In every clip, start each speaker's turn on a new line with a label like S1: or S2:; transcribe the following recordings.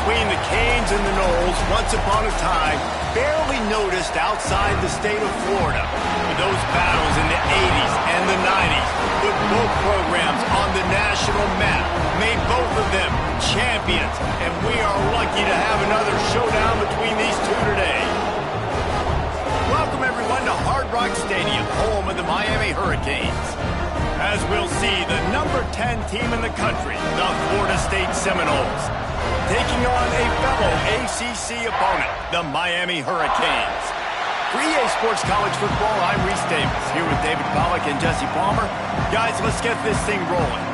S1: between the Canes and the Noles, once upon a time, barely noticed outside the state of Florida. But those battles in the 80s and the 90s put both programs on the national map, made both of them champions, and we are lucky to have another showdown between these two today. Welcome, everyone, to Hard Rock Stadium, home of the Miami Hurricanes. As we'll see, the number 10 team in the country, the Florida State Seminoles, taking on a fellow ACC opponent, the Miami Hurricanes. For EA Sports College Football, I'm Reese Davis, here with David Pollack and Jesse Palmer. Guys, let's get this thing rolling.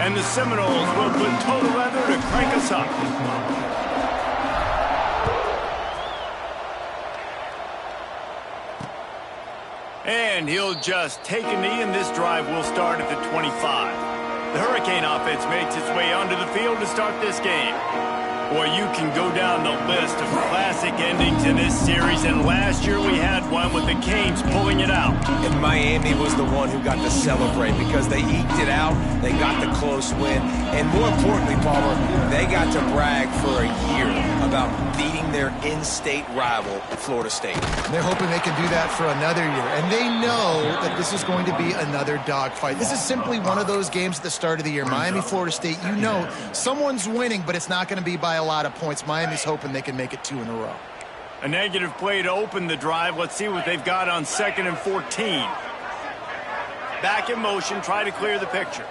S1: And the Seminoles will put total leather to crank us up. And he'll just take a knee, and this drive will start at the 25. The Hurricane offense makes its way onto the field to start this game. Boy, you can go down the list of classic endings in this series, and last year we had one with the Canes pulling it out.
S2: And Miami was the one who got to celebrate because they eked it out, they got the close win, and more importantly, Palmer, they got to brag for a year about beating their in-state rival, Florida State.
S3: They're hoping they can do that for another year, and they know that this is going to be another dogfight. This is simply one of those games at the start of the year. Miami, Florida State, you know someone's winning, but it's not going to be by a lot of points. Miami's hoping they can make it 2 in a row.
S1: A negative play to open the drive. Let's see what they've got on 2nd and 14. Back in motion, try to clear the picture.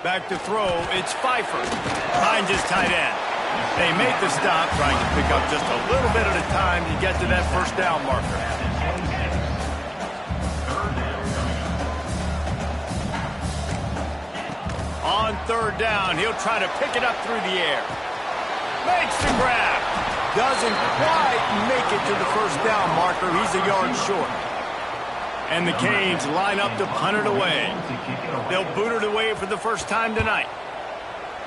S1: Back to throw, it's Pfeiffer. Finds his tight end. They make the stop, trying to pick up just a little bit at a time to get to that first down marker. On 3rd down, he'll try to pick it up through the air. Makes the grab. Doesn't quite make it to the first down marker. He's a yard short. And the Canes line up to punt it away. They'll boot it away for the first time tonight.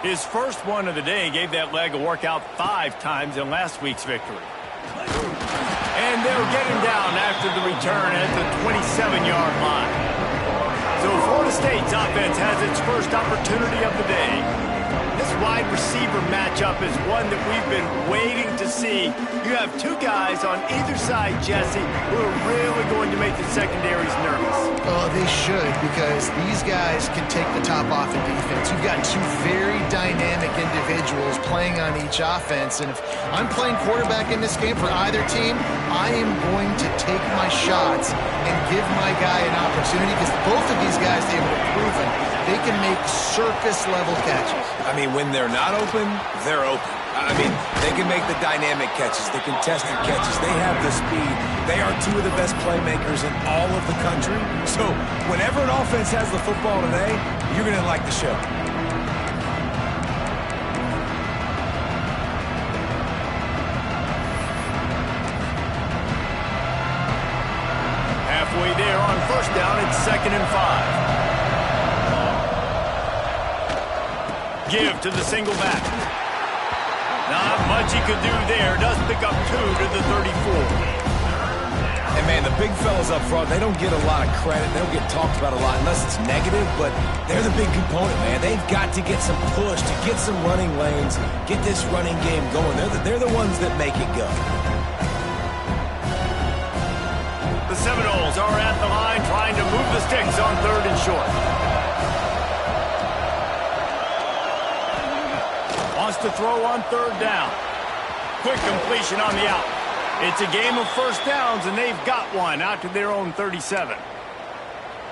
S1: His first one of the day gave that leg a workout 5 times in last week's victory. And they'll get him down after the return at the 27-yard line. So Florida State's offense has its first opportunity of the day. This wide receiver matchup is one that we've been waiting to see. You have 2 guys on either side, Jesse, who are really going to make the secondaries nervous.
S3: Oh, they should, because these guys can take the top off in defense. You've got 2 very dynamic individuals playing on each offense, and if I'm playing quarterback in this game for either team, I am going to take my shots and give my guy an opportunity, because both of these guys, they've proven they can make circus-level catches.
S2: I mean, when they're not open, they're open. I mean, they can make the dynamic catches, the contested catches. They have the speed. They are 2 of the best playmakers in all of the country. So whenever an offense has the football today, you're going to like the show.
S1: Halfway there on 1st down, it's 2nd and 5. Give to the single back. Not much he could do there. Does pick up 2 to the 34.
S2: And, man, the big fellas up front, they don't get a lot of credit. They don't get talked about a lot unless it's negative, but they're the big component, man. They've got to get some push, to get some running lanes, get this running game going. They're the ones that make it go.
S1: The Seminoles are at the line trying to move the sticks on 3rd and short. Wants to throw on 3rd down. Quick completion on the out. It's a game of first downs, and they've got one out to their own 37.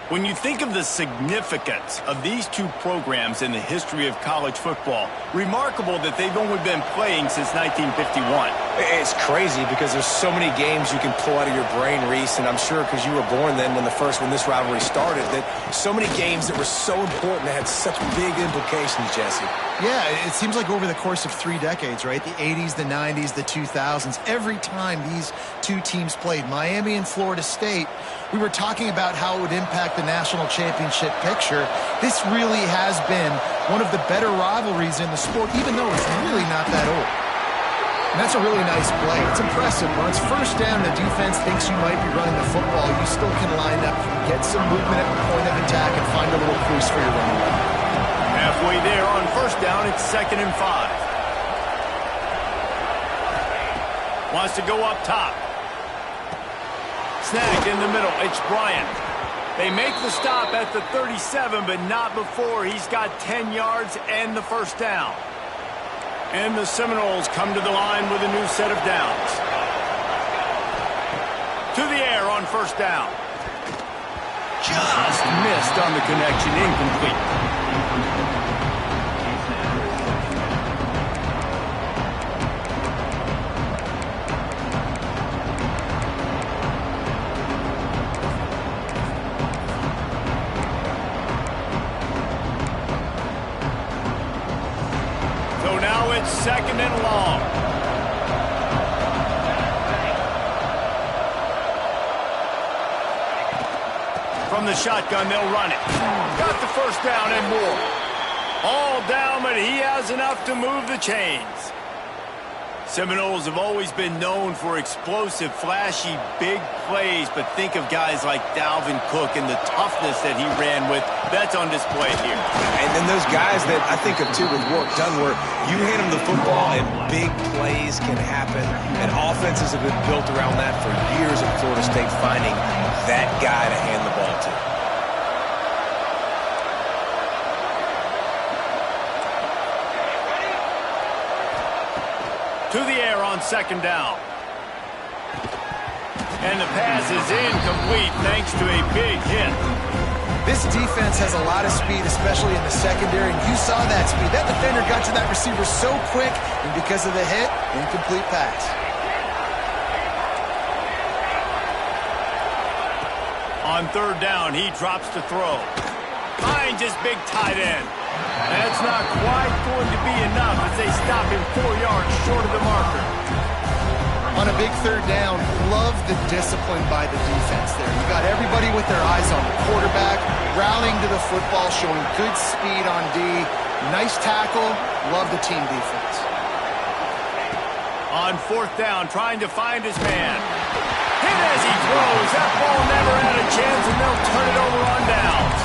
S1: When you think of the significance of these 2 programs in the history of college football, remarkable that they've only been playing since 1951.
S2: It's crazy because there's so many games you can pull out of your brain, Reese, and I'm sure because you were born then when this rivalry started, that so many games that were so important that had such big implications, Jesse.
S3: Yeah, it seems like over the course of 3 decades, right? The 80s, the 90s, the 2000s, every time these 2 teams played, Miami and Florida State, we were talking about how it would impact the national championship picture. This really has been one of the better rivalries in the sport, even though it's really not that old. And that's a really nice play. It's impressive. When it's 1st down, the defense thinks you might be running the football. You still can line up, get some movement at the point of attack, and find a little crease for your running back.
S1: Halfway there on 1st down, it's 2nd and 5. Wants to go up top. Snagged in the middle. It's Bryant. They make the stop at the 37, but not before he's got 10 yards and the first down. And the Seminoles come to the line with a new set of downs. To the air on 1st down. Just missed on the connection, incomplete. So now it's 2nd and long. From the shotgun, they'll run it. Got the first down and more. All down, but he has enough to move the chains. Seminoles have always been known for explosive, flashy, big plays, but think of guys like Dalvin Cook and the toughness that he ran with. That's on display here.
S2: And then those guys that I think of, too, with work done, where you hand them the football and big plays can happen, and offenses have been built around that for years at Florida State, finding that guy to hand the ball to.
S1: To the air on 2nd down. And the pass is incomplete thanks to a big hit.
S3: This defense has a lot of speed, especially in the secondary, and you saw that speed. That defender got to that receiver so quick, and because of the hit, incomplete pass.
S1: On 3rd down, he drops to throw. Finds his big tight end. That's not quite going to be enough as they stop him 4 yards short of the marker.
S3: On a big 3rd down, love the discipline by the defense there. You got everybody with their eyes on the quarterback, rallying to the football, showing good speed on D. Nice tackle. Love the team defense.
S1: On 4th down, trying to find his man. Hit as he throws. That ball never had a chance, and they'll turn it over on downs.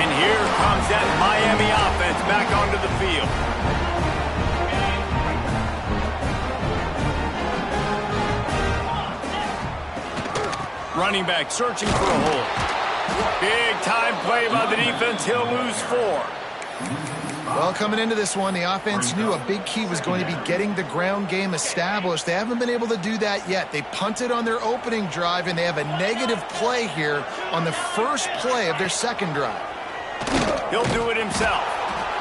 S1: And here comes that Miami offense back onto the field. Running back searching for a hole. Big time play by the defense. He'll lose 4.
S3: Well, coming into this one, the offense knew a big key was going to be getting the ground game established. They haven't been able to do that yet. They punted on their opening drive, and they have a negative play here on the first play of their 2nd drive.
S1: He'll do it himself.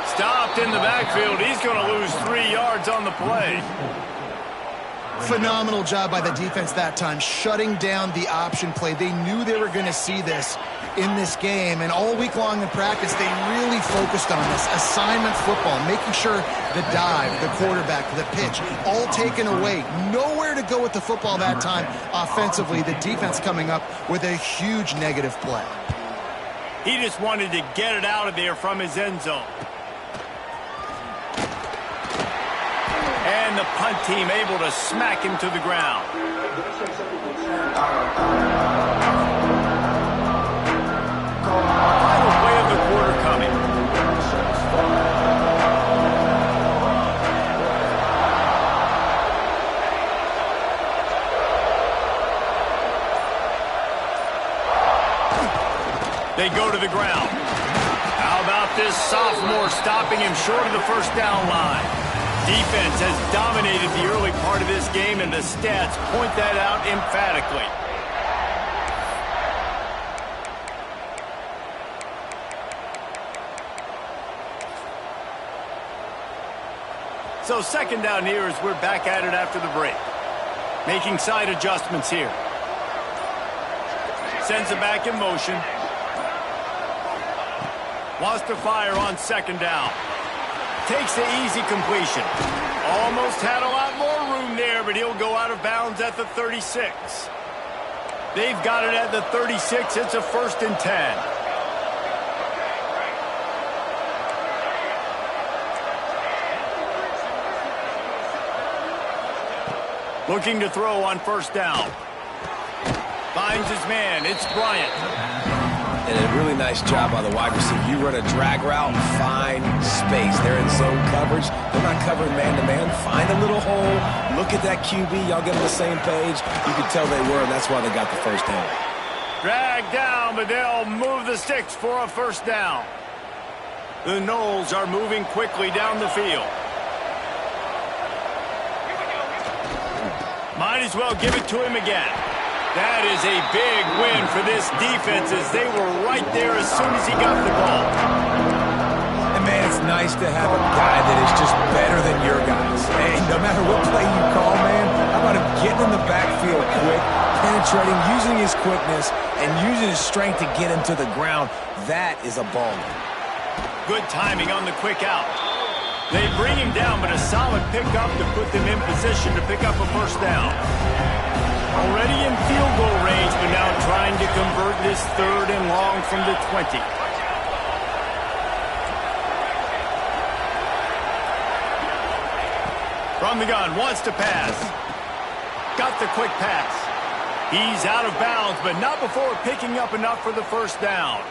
S1: Stopped in the backfield. He's going to lose 3 yards on the play.
S3: Phenomenal job by the defense that time, shutting down the option play. They knew they were going to see this in this game, and all week long in practice, they really focused on this assignment football, making sure the dive, the quarterback, the pitch, all taken away. Nowhere to go with the football that time offensively. The defense coming up with a huge negative play.
S1: He just wanted to get it out of there from his end zone. And the punt team able to smack him to the ground. Final play of the quarter coming. They go to the ground. How about this sophomore stopping him short of the 1st down line? Defense has dominated the early part of this game, and the stats point that out emphatically. So 2nd down here as we're back at it after the break. Making side adjustments here. Sends it back in motion. Wants to fire on 2nd down. Takes the easy completion. Almost had a lot more room there, but he'll go out of bounds at the 36. They've got it at the 36. It's a 1st and 10. Looking to throw on 1st down. Finds his man. It's Bryant.
S2: And a really nice job by the wide receiver. You run a drag route, find space. They're in zone coverage. They're not covering man-to-man. Find a little hole. Look at that QB. Y'all get on the same page. You could tell they were, and that's why they got the 1st down.
S1: Drag down, but they'll move the sticks for a 1st down. The Noles are moving quickly down the field. Might as well give it to him again. That is a big win for this defense as they were right there as soon as he got the ball.
S2: And, man, it's nice to have a guy that is just better than your guys. Hey, no matter what play you call, man, how about him getting in the backfield quick, penetrating, using his quickness, and using his strength to get him to the ground. That is a baller.
S1: Good timing on the quick out. They bring him down, but a solid pickup to put them in position to pick up a first down. Already in field goal range, but now trying to convert this 3rd and long from the 20. From the gun, wants to pass. Got the quick pass. He's out of bounds, but not before picking up enough for the first down.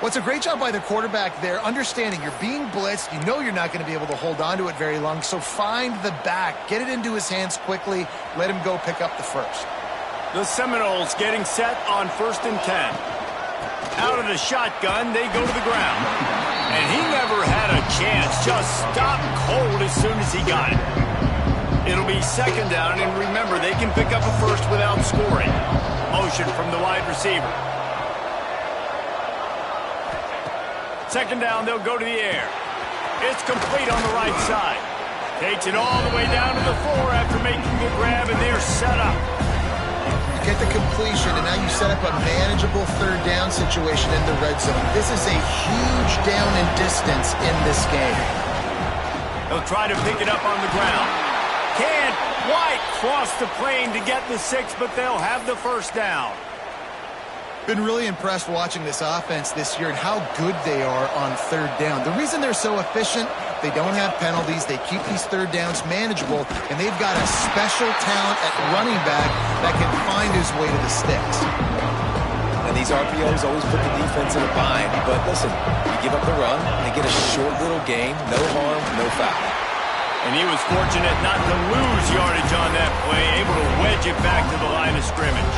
S3: Well, it's a great job by the quarterback there, understanding you're being blitzed. You know you're not going to be able to hold on to it very long, so find the back. Get it into his hands quickly. Let him go pick up the first.
S1: The Seminoles getting set on 1st and 10. Out of the shotgun, they go to the ground. And he never had a chance. Just stopped cold as soon as he got it. It'll be 2nd down, and remember, they can pick up a first without scoring. Motion from the wide receiver. 2nd down, they'll go to the air. It's complete on the right side. Takes it all the way down to the 4 after making the grab, and they're set up.
S3: You get the completion, and now you set up a manageable 3rd down situation in the red zone. This is a huge down in distance in this game.
S1: They'll try to pick it up on the ground. Can't quite cross the plane to get the 6, but they'll have the first down.
S3: Been really impressed watching this offense this year and how good they are on 3rd down. The reason they're so efficient, they don't have penalties, they keep these 3rd downs manageable, and they've got a special talent at running back that can find his way to the sticks.
S2: And these RPOs always put the defense in a bind, but listen, you give up the run, they get a short little gain, no harm, no foul.
S1: And he was fortunate not to lose yardage on that play, able to wedge it back to the line of scrimmage.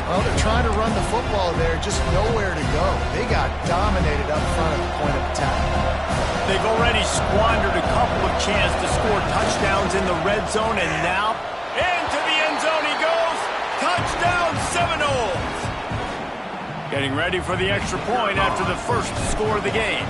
S3: Well, they're trying to run the football there, just nowhere to go. They got dominated up front at the point of attack.
S1: They've already squandered a couple of chances to score touchdowns in the red zone, and now into the end zone he goes. Touchdown Seminoles! Getting ready for the extra point after the first score of the game.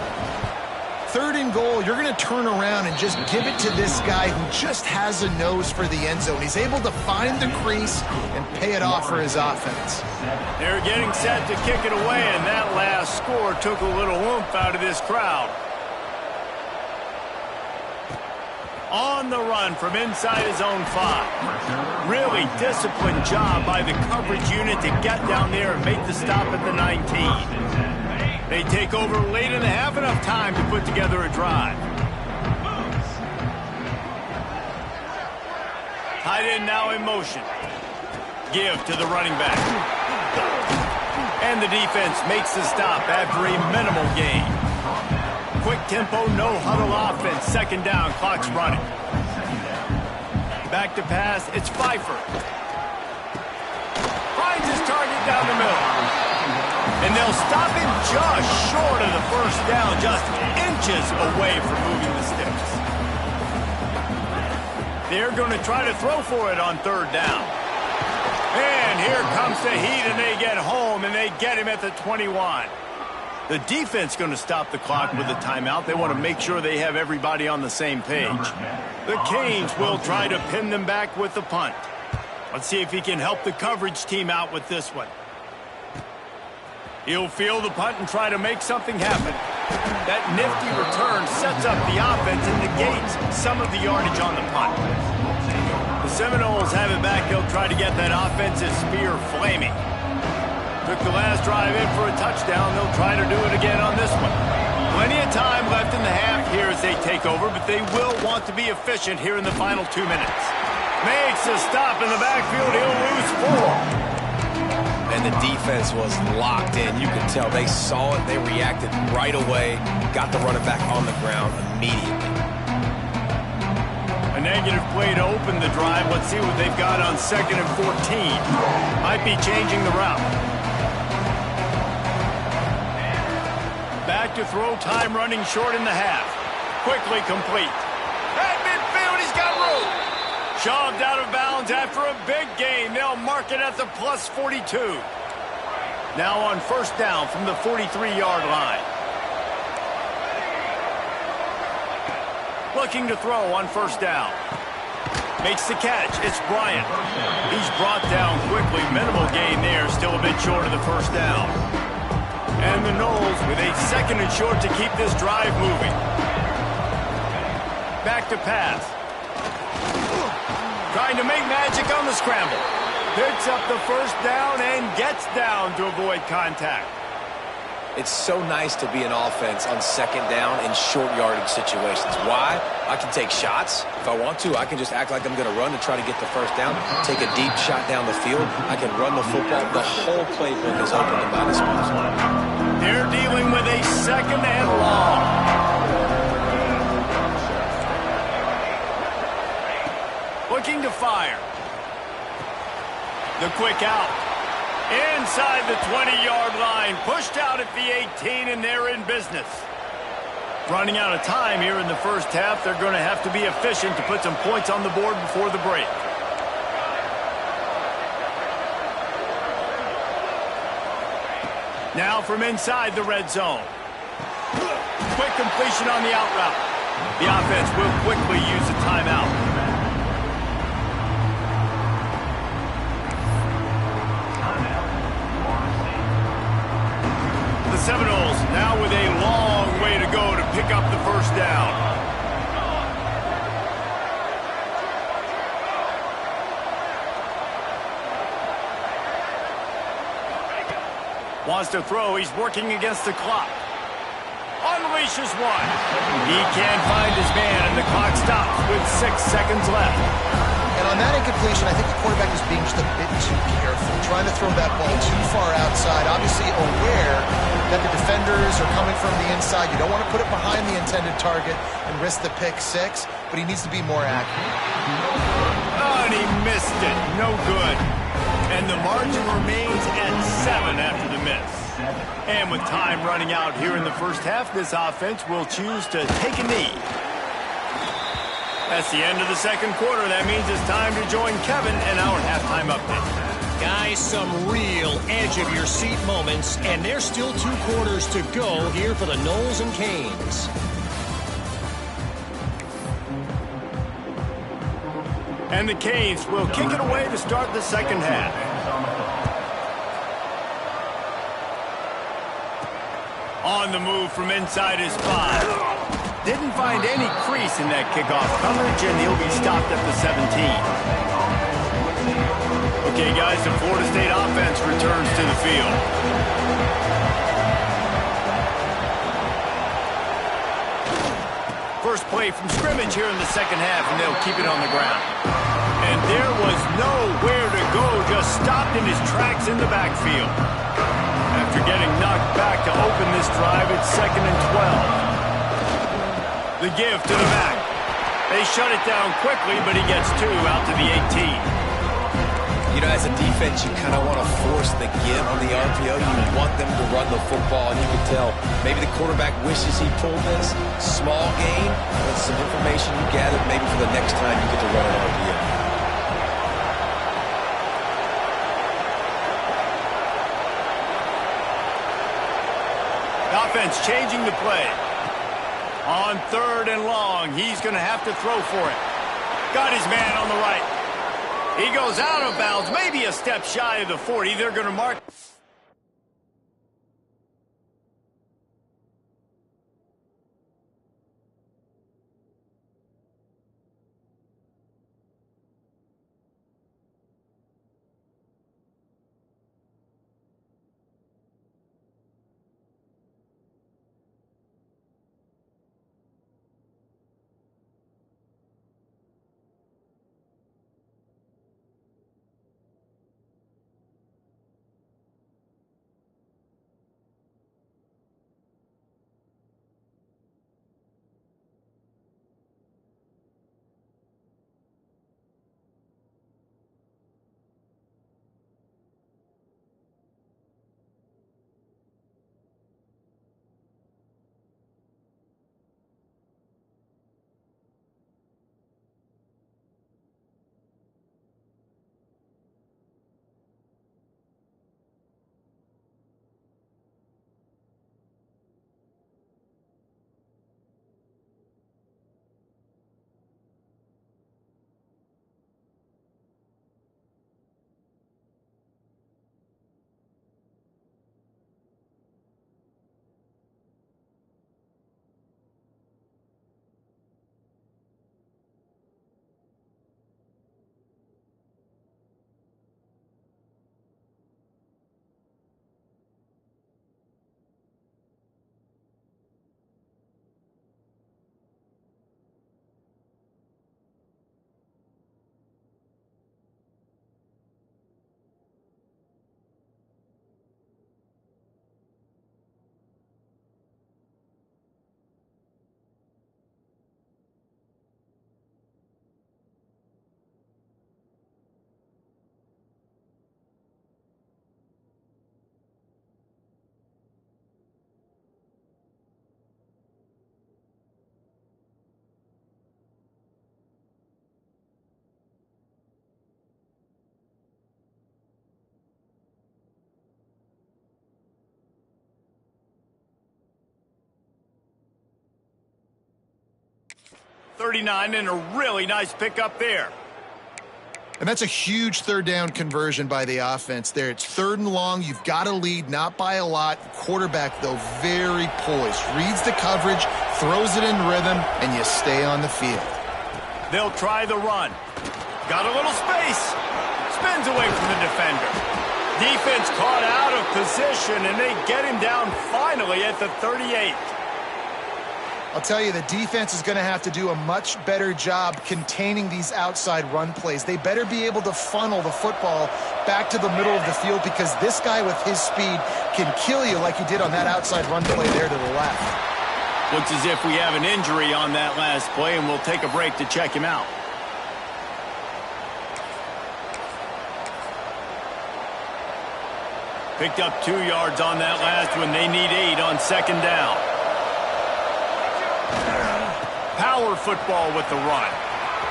S3: 3rd and goal, you're going to turn around and just give it to this guy who just has a nose for the end zone. He's able to find the crease and pay it off for his offense.
S1: They're getting set to kick it away, and that last score took a little oomph out of this crowd. On the run from inside his own 5. Really disciplined job by the coverage unit to get down there and make the stop at the 19. They take over late in the half, enough time to put together a drive. Tight end now in motion. Give to the running back. And the defense makes the stop after a minimal gain. Quick tempo, no huddle offense. 2nd down, clock's running. Back to pass, it's Pfeiffer. Finds his target down the middle. And they'll stop him just short of the first down, just inches away from moving the sticks. They're going to try to throw for it on 3rd down. And here comes the heat, and they get home, and they get him at the 21. The defense going to stop the clock with a timeout. They want to make sure they have everybody on the same page. The Canes will try to pin them back with the punt. Let's see if he can help the coverage team out with this one. He'll field the punt and try to make something happen. That nifty return sets up the offense and negates some of the yardage on the punt. The Seminoles have it back. They'll try to get that offensive spear flaming. Took the last drive in for a touchdown. They'll try to do it again on this one. Plenty of time left in the half here as they take over, but they will want to be efficient here in the final 2 minutes. Makes a stop in the backfield. He'll lose 4.
S2: And the defense was locked in. You could tell they saw it. They reacted right away. Got the running back on the ground immediately.
S1: A negative play to open the drive. Let's see what they've got on 2nd and 14. Might be changing the route. Back to throw, time running short in the half. Quickly complete. At midfield, he's got room. Shoved out of bounds after a big gain. They'll mark it at the plus 42. Now on 1st down from the 43-yard line. Looking to throw on 1st down. Makes the catch. It's Bryant. He's brought down quickly. Minimal gain there. Still a bit short of the 1st down. And the Noles with a 2nd and short to keep this drive moving. back to pass. Trying to make magic on the scramble. Picks up the first down and gets down to avoid contact.
S2: It's so nice to be an offense on second down in short yardage situations. Why? I can take shots if I want to. I can just act like I'm going to run and try to get the first down, take a deep shot down the field. I can run the football. The whole playbook is open to my disposal.
S1: They're dealing with a second and long. Looking to fire. The quick out. Inside the 20-yard line. Pushed out at the 18, and they're in business. Running out of time here in the first half. They're going to have to be efficient to put some points on the board before the break. Now from inside the red zone. Quick completion on the out route. The offense will quickly use a timeout. The Seminoles now with a long way to go to pick up the first down. Wants to throw. He's working against the clock. Unleashes one. He can't find his man, and the clock stops with 6 seconds left.
S3: And on that incompletion, I think the quarterback is being just a bit too careful, trying to throw that ball too far outside, obviously aware that the defenders are coming from the inside. You don't want to put it behind the intended target and risk the pick six, but he needs to be more accurate.
S1: Oh, and he missed it. No good. And the margin remains at 7 after the miss. And with time running out here in the first half, this offense will choose to take a knee. That's the end of the second quarter. That means it's time to join Kevin in our halftime update.
S4: Guys, some real edge-of-your-seat moments, and there's still 2 quarters to go here for the Noles and Canes.
S1: And the Canes will kick it away to start the second half. On the move from inside his 5. Didn't find any crease in that kickoff coverage, and he'll be stopped at the 17. Okay, guys, the Florida State offense returns to the field. First play from scrimmage here in the second half, and they'll keep it on the ground. And there was nowhere to go, just stopped in his tracks in the backfield. After getting knocked back to open this drive, it's 2nd and 12. The give to the back. They shut it down quickly, but he gets 2 out to the 18.
S2: You know, as a defense, you kind of want to force the give on the RPO. You want them to run the football, and you can tell maybe the quarterback wishes he pulled this. Small gain, but some information you gathered maybe for the next time you get to run an RPO.
S1: The offense changing the play. On 3rd and long, he's going to have to throw for it. Got his man on the right. He goes out of bounds, maybe a step shy of the 40. They're going to mark. 39 and a really nice pickup there.
S3: And that's a huge third down conversion by the offense there. It's 3rd and long. You've got to lead, not by a lot. Quarterback, though, very poised. Reads the coverage, throws it in rhythm, and you stay on the field.
S1: They'll try the run. Got a little space. Spins away from the defender. Defense caught out of position, and they get him down finally at the 38.
S3: I'll tell you, the defense is going to have to do a much better job containing these outside run plays. They better be able to funnel the football back to the middle of the field, because this guy with his speed can kill you like he did on that outside run play there to the left.
S1: Looks as if we have an injury on that last play, and we'll take a break to check him out. Picked up 2 yards on that last one. They need 8 on 2nd down. Power football with the run.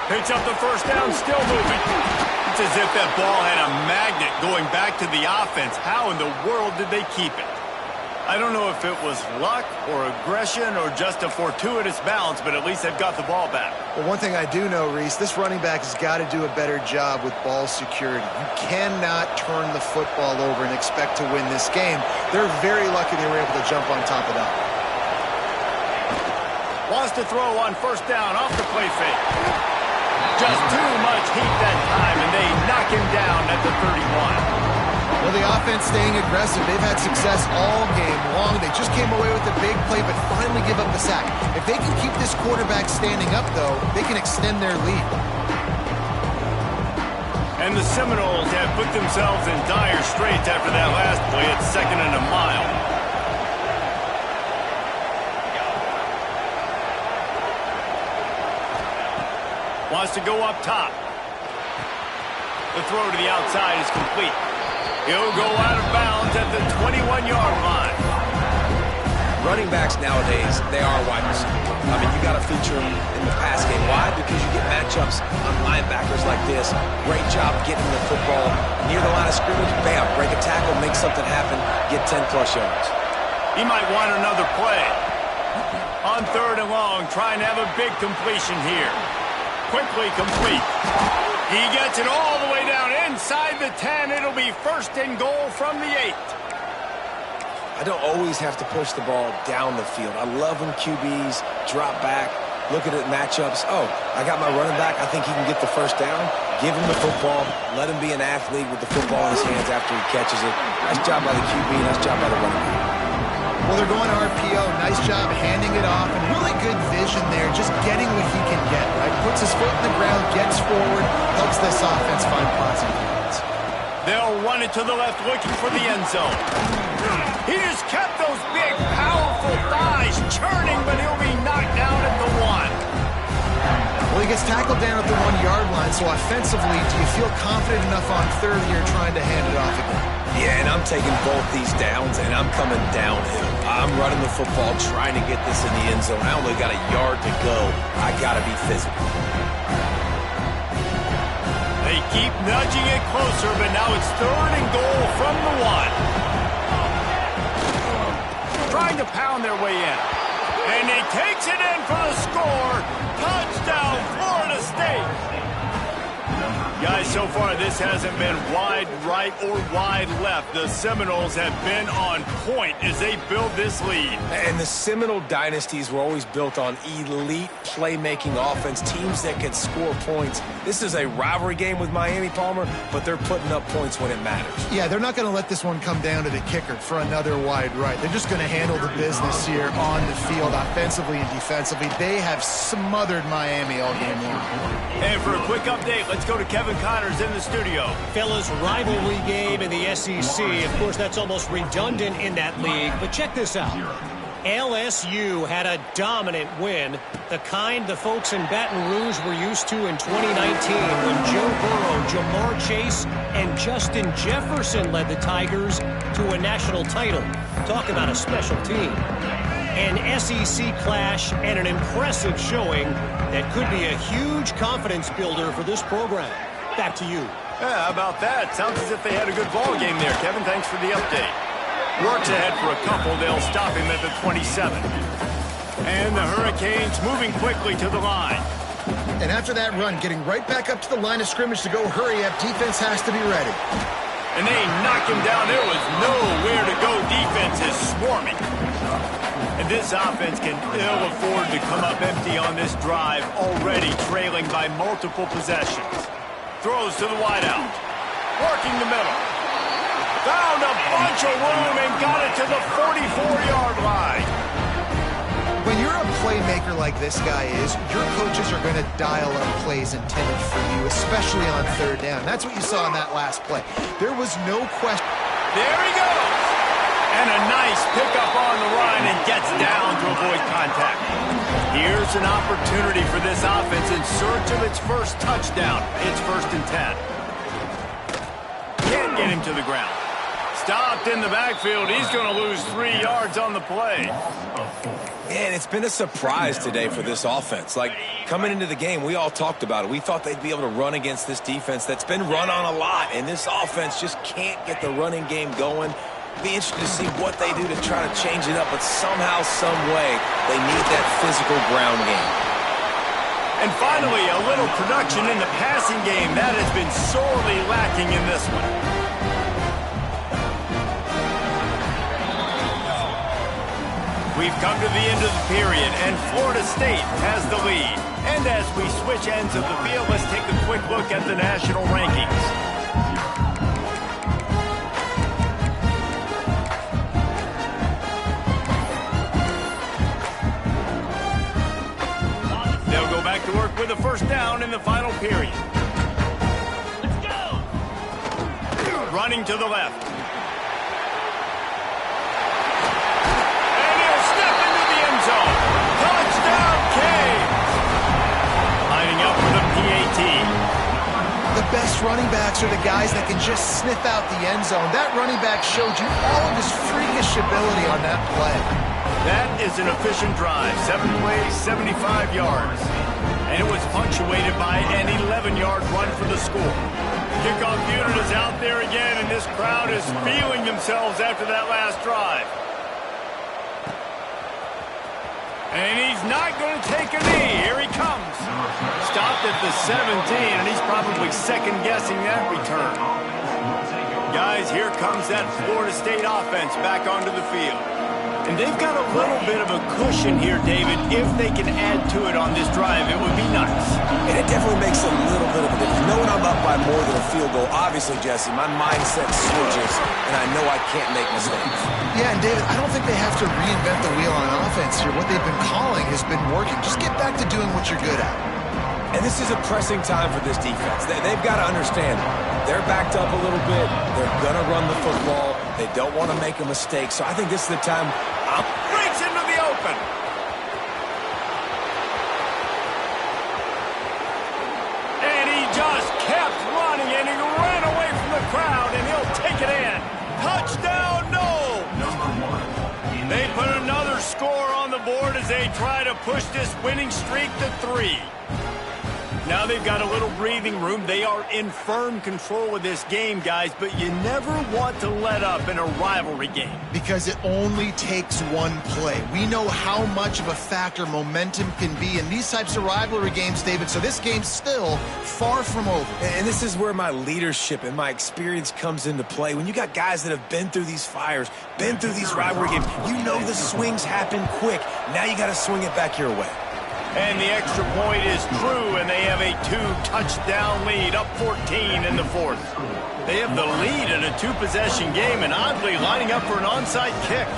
S1: Picks up the 1st down, still moving. It's as if that ball had a magnet going back to the offense. How in the world did they keep it? I don't know if it was luck or aggression or just a fortuitous bounce, but at least they've got the ball back.
S3: Well, one thing I do know, Reese, this running back has got to do a better job with ball security. You cannot turn the football over and expect to win this game. They're very lucky they were able to jump on top of that.
S1: Wants to throw on 1st down off the play fake. Just too much heat that time, and they knock him down at the 31.
S3: Well, the offense staying aggressive. They've had success all game long. They just came away with a big play, but finally give up the sack. If they can keep this quarterback standing up, though, they can extend their lead.
S1: And the Seminoles have put themselves in dire straits after that last play at 2nd and a mile. Wants to go up top. The throw to the outside is complete. He'll go out of bounds at the 21-yard line.
S2: Running backs nowadays, they are wide receivers. I mean, you got to feature them in the pass game. Why? Because you get matchups on linebackers like this. Great job getting the football near the line of scrimmage. Bam, break a tackle, make something happen, get 10-plus yards.
S1: He might want another play. On 3rd and long, trying to have a big completion here. Quickly complete. He gets it all the way down inside the 10. It'll be 1st and goal from the 8.
S2: I don't always have to push the ball down the field. I love when QBs drop back, look at it matchups. Oh, I got my running back. I think he can get the 1st down. Give him the football. Let him be an athlete with the football in his hands after he catches it. Nice job by the QB. Nice job by the running back.
S3: Well, they're going RPO. Nice job handing it off, and really good vision there, just getting what he can get, right? Puts his foot in the ground, gets forward, helps this offense find positive yards.
S1: They'll run it to the left, looking for the end zone. He just kept those big, powerful thighs churning, but he'll be knocked down at the 1.
S3: Well, he gets tackled down at the 1-yard line, so offensively, do you feel confident enough on 3rd year trying to hand it off again?
S2: Yeah, and I'm taking both these downs, and I'm coming downhill. I'm running the football, trying to get this in the end zone. I only got a yard to go. I got to be physical.
S1: They keep nudging it closer, but now it's 3rd and goal from the 1. Trying to pound their way in. And he takes it in for the score. Touchdown, Florida State. Guys, so far this hasn't been wide right or wide left. The Seminoles have been on point as they build this lead.
S2: And the Seminole dynasties were always built on elite playmaking offense, teams that can score points. This is a rivalry game with Miami, Palmer, but they're putting up points when it matters.
S3: Yeah, they're not going to let this one come down to the kicker for another wide right. They're just going to handle the business here on the field, offensively and defensively. They have smothered Miami all game long.
S1: And for a quick update, let's go to Kevin Connors in the studio.
S4: Fellas, rivalry game in the SEC. Of course, that's almost redundant in that league. But check this out. LSU had a dominant win, the kind the folks in Baton Rouge were used to in 2019 when Joe Burrow, Jamar Chase, and Justin Jefferson led the Tigers to a national title. Talk about a special team. An SEC clash and an impressive showing that could be a huge confidence builder for this program. Back to you.
S1: Yeah, how about that? Sounds as if they had a good ball game there. Kevin, thanks for the update. Works ahead for a couple. They'll stop him at the 27. And the Hurricanes moving quickly to the line.
S3: And after that run, getting right back up to the line of scrimmage to go hurry up, defense has to be ready.
S1: And they knock him down. There was nowhere to go. Defense is swarming. And this offense can ill afford to come up empty on this drive, already trailing by multiple possessions. Throws to the wideout. Working the middle. Found a bunch of room and got it to the 44-yard line.
S3: When you're a playmaker like this guy is, your coaches are going to dial up plays intended for you, especially on third down. That's what you saw in that last play. There was no question.
S1: There he goes. And a nice pickup on the run and gets down to avoid contact. Here's an opportunity for this offense in search of its first touchdown. It's 1st and 10. Can't get him to the ground. Stopped in the backfield. He's going to lose 3 yards on the play.
S2: And it's been a surprise today for this offense. Like, coming into the game, we all talked about it. We thought they'd be able to run against this defense that's been run on a lot, and this offense just can't get the running game going. Be interested to see what they do to try to change it up, but somehow, some way, they need that physical ground game.
S1: And finally, a little production in the passing game. That has been sorely lacking in this one. We've come to the end of the period, and Florida State has the lead. And as we switch ends of the field, let's take a quick look at the national rankings. They'll go back to work with a first down in the final period. Let's go! Running to the left. Touchdown, Canes! Lining up for the PAT.
S3: The best running backs are the guys that can just sniff out the end zone. That running back showed you all of his freakish ability on that play.
S1: That is an efficient drive. 7 plays, 75 yards. And it was punctuated by an 11-yard run for the score. Kickoff unit is out there again, and this crowd is feeling themselves after that last drive. And he's not going to take a knee. Here he comes. Stopped at the 17, and he's probably second-guessing that return. Guys, here comes that Florida State offense back onto the field. And they've got a little bit of a cushion here, David. If they can add to it on this drive, it would be nice.
S2: And it definitely makes a little bit of a difference. Knowing I'm up by more than a field goal, obviously, Jesse, my mindset switches, and I know I can't make mistakes.
S3: Yeah, and David, I don't think they have to reinvent the wheel on offense here. What they've been calling has been working. Just get back to doing what you're good at.
S2: And this is a pressing time for this defense. They've got to understand they're backed up a little bit. They're going to run the football. They don't want to make a mistake. So I think this is the time.
S1: Breaks into the open. And he just kept running, and he ran away from the crowd, and he'll take it in. Touchdown, no! They put another score on the board as they try to push this winning streak to 3. Now they've got a little breathing room. They are in firm control of this game, guys, but you never want to let up in a rivalry game.
S3: Because it only takes one play. We know how much of a factor momentum can be in these types of rivalry games, David, so this game's still far from over.
S2: And this is where my leadership and my experience comes into play. When you got guys that have been through these fires, been through these rivalry games, you know the swings happen quick. Now you got to swing it back your way.
S1: And the extra point is true, and they have a 2-touchdown lead, up 14 in the 4th. They have the lead in a 2-possession game, and oddly lining up for an onside kick.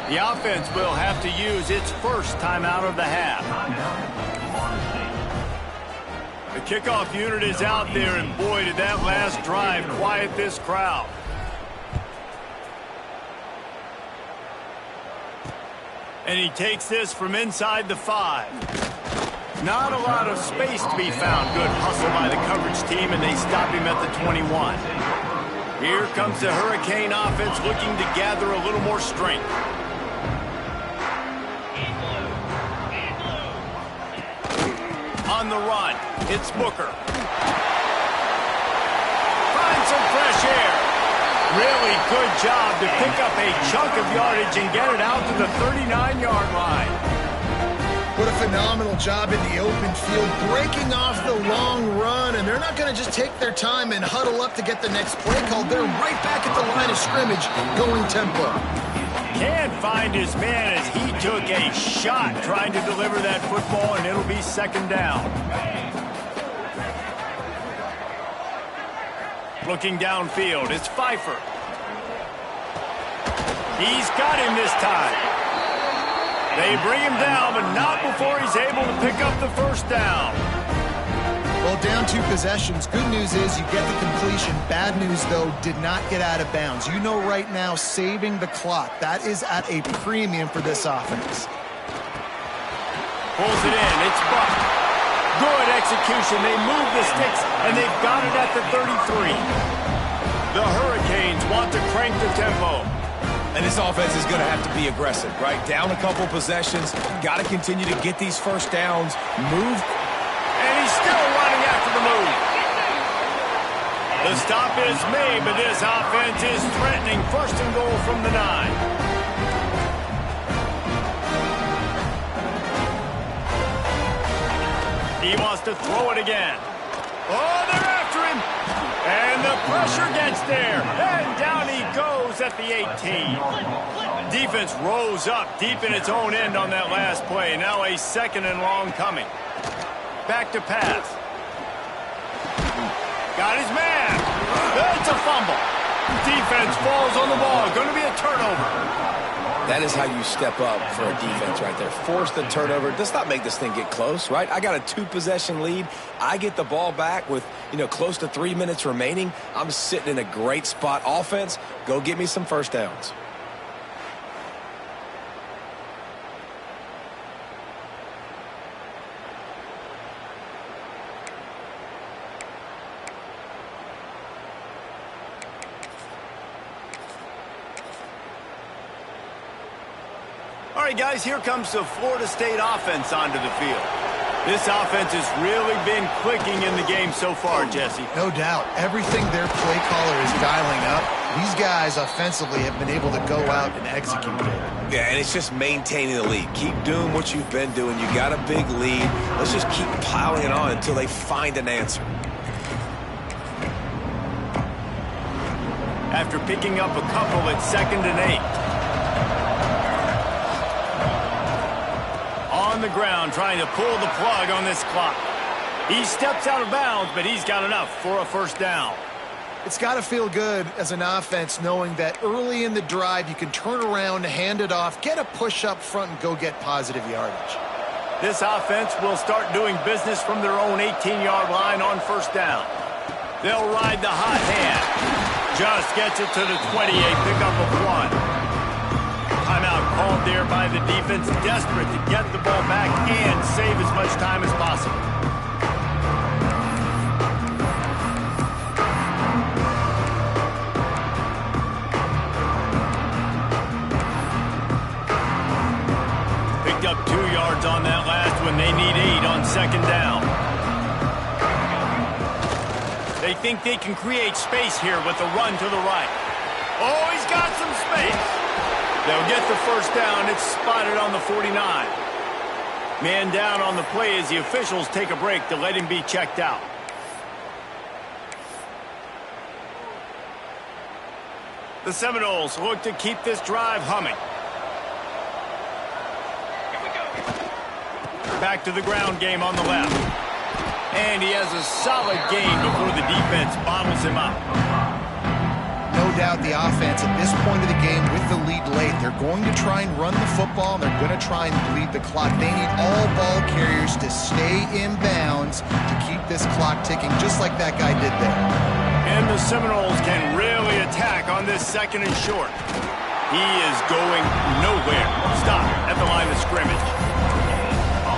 S1: The offense will have to use its first timeout of the half. The kickoff unit is out there, and boy, did that last drive quiet this crowd. And he takes this from inside the 5. Not a lot of space to be found. Good hustle by the coverage team, and they stop him at the 21. Here comes the Hurricane offense looking to gather a little more strength. On the run, it's Booker. Finds some fresh air. Really good job to pick up a chunk of yardage and get it out to the 39-yard line.
S3: What a phenomenal job in the open field, breaking off the long run, and they're not going to just take their time and huddle up to get the next play called. They're right back at the line of scrimmage, going tempo.
S1: Can't find his man as he took a shot trying to deliver that football, and it'll be second down. Looking downfield, it's Pfeiffer. He's got him this time. They bring him down, but not before he's able to pick up the first down.
S3: Well, down 2 possessions. Good news is you get the completion. Bad news, though, did not get out of bounds. You know right now, saving the clock, that is at a premium for this offense.
S1: Pulls it in. It's Buck. Good execution. They move the sticks, and they've got it at the 33. The Hurricanes want to crank the tempo.
S2: And this offense is going to have to be aggressive, right? Down a couple possessions. Got to continue to get these first downs. Move.
S1: And he's still running after the move. The stop is made, but this offense is threatening. First and goal from the 9. He wants to throw it again. Oh, they're after him. And the pressure gets there. And down he goes at the 18. Defense rose up deep in its own end on that last play. Now a second and long coming. Back to pass. Got his man. It's a fumble. Defense falls on the ball. Going to be a turnover.
S2: That is how you step up for a defense right there. Force the turnover. Does not make this thing get close, right? I got a 2-possession lead. I get the ball back with, close to 3 minutes remaining. I'm sitting in a great spot. Offense, go get me some first downs.
S1: All right, guys, here comes the Florida State offense onto the field. This offense has really been clicking in the game so far, Jesse.
S3: No doubt. Everything their play caller is dialing up, these guys offensively have been able to go out and execute it.
S2: Yeah, and it's just maintaining the lead. Keep doing what you've been doing. You got a big lead. Let's just keep piling it on until they find an answer.
S1: After picking up a couple at 2nd and 8. On the ground, trying to pull the plug on this clock. He steps out of bounds, but he's got enough for a first down.
S3: It's got to feel good as an offense knowing that early in the drive you can turn around, hand it off, get a push up front, and go get positive yardage.
S1: This offense will start doing business from their own 18-yard line on first down. They'll ride the hot hand. Just gets it to the 28, pick up of 1. Timeout called there by the defense, desperate to get the ball back and save as much time as possible. Picked up 2 yards on that last one. They need 8 on second down. They think they can create space here with a run to the right. Oh, he's got some space. They'll get the first down. It's spotted on the 49. Man down on the play as the officials take a break to let him be checked out. The Seminoles look to keep this drive humming. Back to the ground game on the left. And he has a solid gain before the defense bottles him up.
S3: No doubt the offense at this point of the game with the lead late, they're going to try and run the football, and they're going to try and bleed the clock. They need all ball carriers to stay in bounds to keep this clock ticking, just like that guy did there.
S1: And the Seminoles can really attack on this 2nd and short. He is going nowhere. Stop at the line of scrimmage.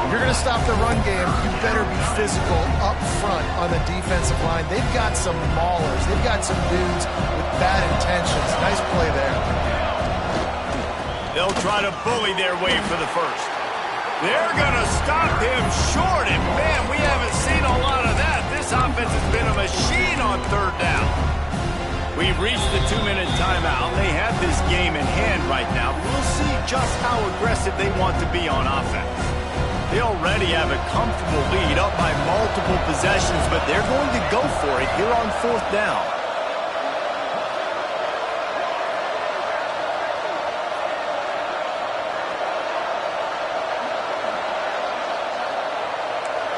S3: If you're going to stop the run game, you better be physical up front on the defensive line. They've got some maulers. They've got some dudes with bad intentions. Nice play there.
S1: They'll try to bully their way for the first. They're going to stop him short, and man, we haven't seen a lot of that. This offense has been a machine on third down. We've reached the 2-minute timeout. They have this game in hand right now. We'll see just how aggressive they want to be on offense. They already have a comfortable lead up by multiple possessions, but they're going to go for it here on 4th down.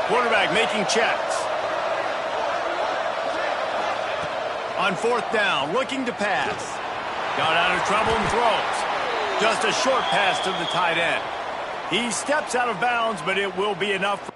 S1: Quarterback making checks. On 4th down, looking to pass. Got out of trouble and throws. Just a short pass to the tight end. He steps out of bounds, but it will be enough.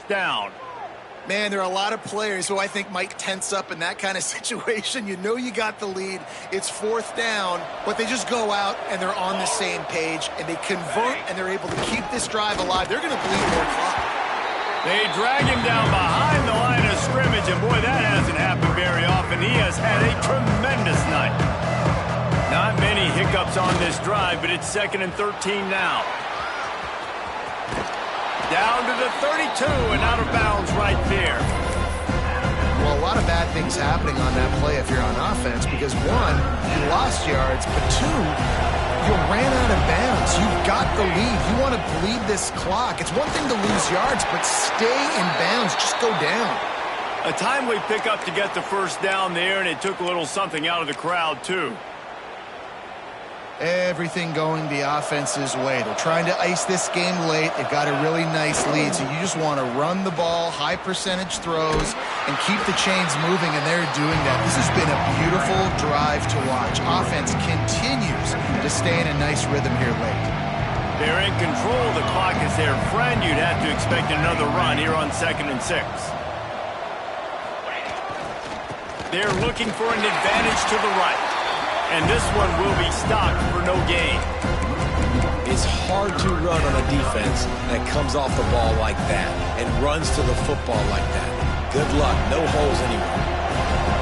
S1: Down.
S3: Man, there are a lot of players who I think might tense up in that kind of situation. You know you got the lead. It's 4th down, but they just go out and they're on the same page, and they convert, and they're able to keep this drive alive. They're going to bleed more clock.
S1: They drag him down behind the line of scrimmage, and boy, that hasn't happened very often. He has had a tremendous night. Not many hiccups on this drive, but it's 2nd and 13 now. Down to the 32 and out of bounds right there.
S3: Well, a lot of bad things happening on that play if you're on offense because, one, you lost yards, but two, you ran out of bounds. You've got the lead. You want to bleed this clock. It's one thing to lose yards, but stay in bounds. Just go down.
S1: A timely pickup to get the 1st down there, and it took a little something out of the crowd, too.
S3: Everything going the offense's way. They're trying to ice this game late. They've got a really nice lead, so you just want to run the ball, high percentage throws, and keep the chains moving, and they're doing that. This has been a beautiful drive to watch. Offense continues to stay in a nice rhythm here late.
S1: They're in control. The clock is their friend. You'd have to expect another run here on 2nd and 6. They're looking for an advantage to the right. And this one will be stopped for no gain.
S2: It's hard to run on a defense that comes off the ball like that and runs to the football like that. Good luck. No holes anywhere.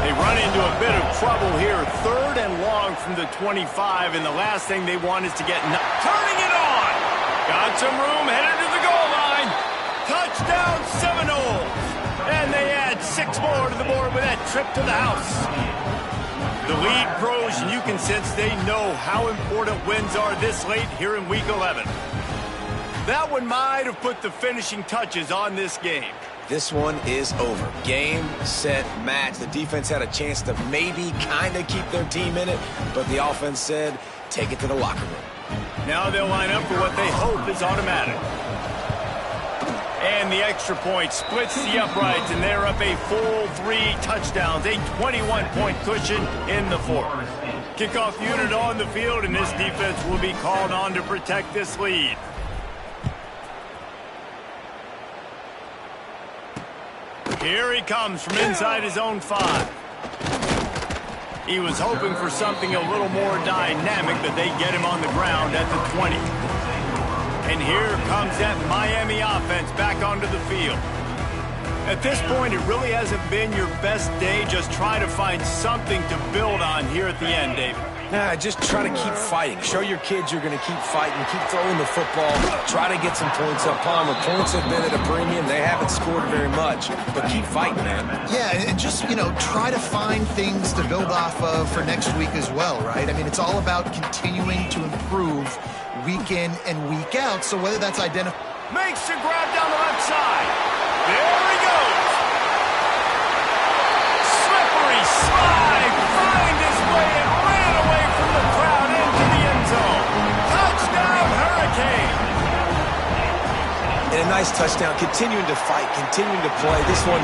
S1: They run into a bit of trouble here. 3rd and long from the 25, and the last thing they want is to get turning it on. Got some room, headed to the goal line. Touchdown Seminoles. And they add 6 more to the board with that trip to the house. The lead grows, and you can sense they know how important wins are this late here in Week 11. That one might have put the finishing touches on this game.
S2: This one is over. Game, set, match. The defense had a chance to maybe kind of keep their team in it, but the offense said, take it to the locker room.
S1: Now they'll line up for what they hope is automatic. And the extra point splits the uprights, and they're up a full 3 touchdowns, a 21-point cushion in the 4th. Kickoff unit on the field, and this defense will be called on to protect this lead. Here he comes from inside his own 5. He was hoping for something a little more dynamic, but they get him on the ground at the 20. And here comes that Miami offense back onto the field. At this point, it really hasn't been your best day. Just try to find something to build on here at the end, David.
S2: Nah, just try to keep fighting. Show your kids you're going to keep fighting. Keep throwing the football. Try to get some points up. Palmer, points have been at a premium. They haven't scored very much, but keep fighting, man.
S3: Yeah, and just, try to find things to build off of for next week as well, right? I mean, it's all about continuing to improve week in and week out. So whether that's
S1: makes a grab down the left side. There he goes. Slippery slide. Find his way and ran away from the crowd into the end zone. Touchdown, Hurricane.
S2: And a nice touchdown. Continuing to fight, continuing to play. This one,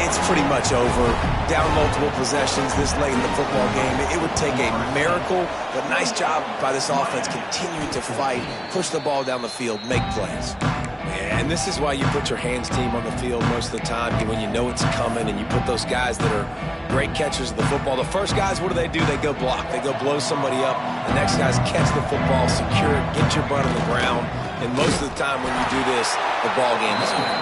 S2: it's pretty much over. Down multiple possessions this late in the football game. It would take a miracle, but nice job by this offense continuing to fight, push the ball down the field, make plays.
S1: And
S2: And this is why you put your hands team on the field most of the time when you know it's coming, and you put those guys that are great catchers of the football. The first guys, what do? They go block. They go blow somebody up. The next guys catch the football, secure it, get your butt on the ground. And most of the time when you do this, the ball game is over.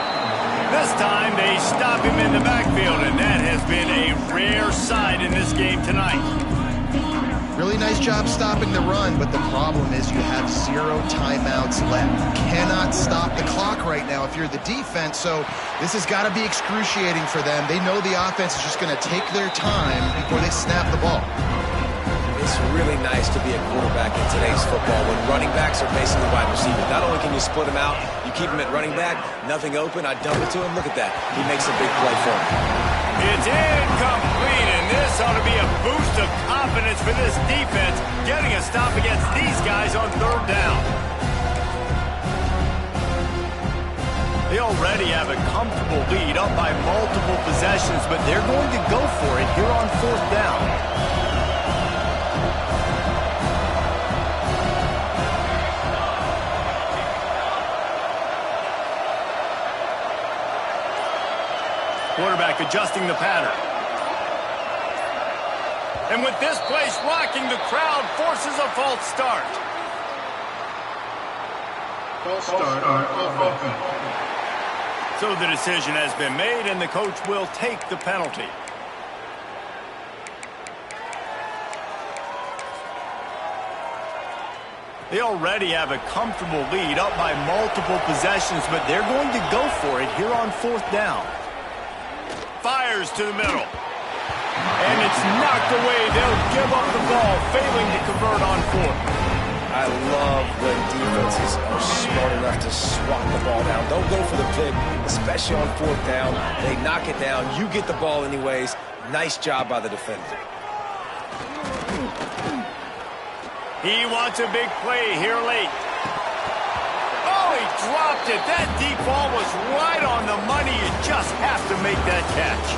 S1: This time they stop him in the backfield, and that has been a rare sight in this game tonight.
S3: Really nice job stopping the run, but the problem is you have 0 timeouts left. You cannot stop the clock right now if you're the defense, so this has got to be excruciating for them. They know the offense is just going to take their time before they snap the ball.
S2: It's really nice to be a quarterback in today's football when running backs are basically wide receivers. Not only can you split them out, you keep them at running back, nothing open, I dump it to him. Look at that. He makes a big play for him.
S1: It's incomplete, and this ought to be a boost of confidence for this defense, getting a stop against these guys on 3rd down. They already have a comfortable lead, up by multiple possessions, but they're going to go for it here on 4th down. Quarterback adjusting the pattern. And with this place rocking, the crowd forces a false start.
S5: False start on offense.
S1: So the decision has been made, and the coach will take the penalty. They already have a comfortable lead, up by multiple possessions, but they're going to go for it here on 4th down. Fires to the middle. And it's knocked away. They'll give up the ball, failing to convert on 4th.
S2: I love when defenses are smart enough to swat the ball down. Don't go for the pick, especially on 4th down. They knock it down. You get the ball anyways. Nice job by the defender.
S1: He wants a big play here late. Oh, he dropped it. That deep ball was right on the money. You just have to make that catch.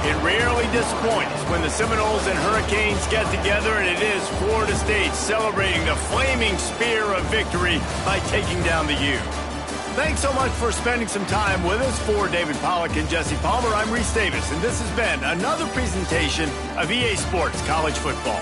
S1: It rarely disappoints when the Seminoles and Hurricanes get together, and it is Florida State celebrating the flaming spear of victory by taking down the U. Thanks so much for spending some time with us. For David Pollack and Jesse Palmer, I'm Reese Davis, and this has been another presentation of EA Sports College Football.